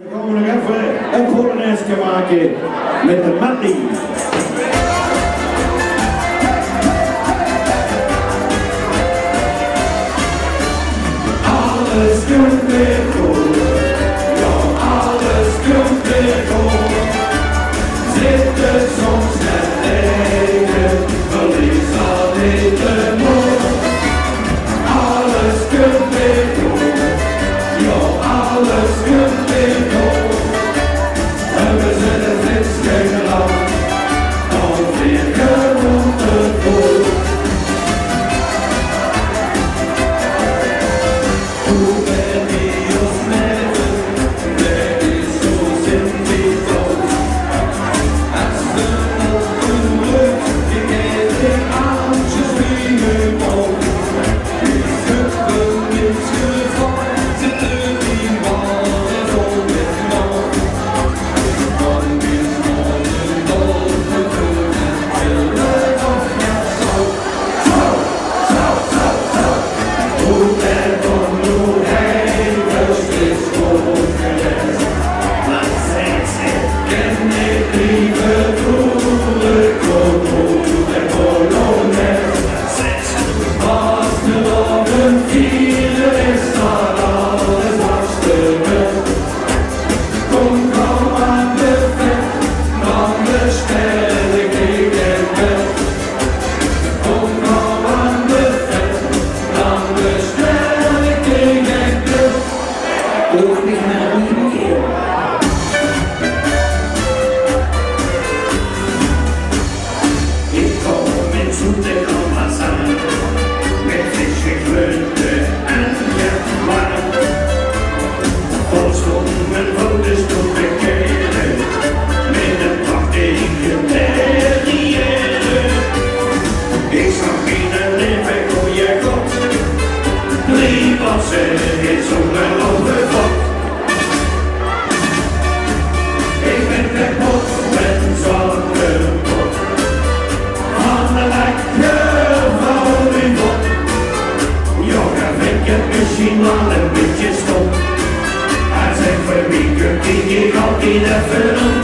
Dan gaan we nog even een polonaise maken met de Mattie. Alles komt weer goed, ja alles komt weer goed. Zit er soms net tegen, verlies alleen de moed. Alles komt weer goed, ja alles komt weer goed. En we zullen niks geen lang, dan weer gewoon te goed. Misschien wel een beetje stom. Hij zegt voor wie kunt ik altijd even om.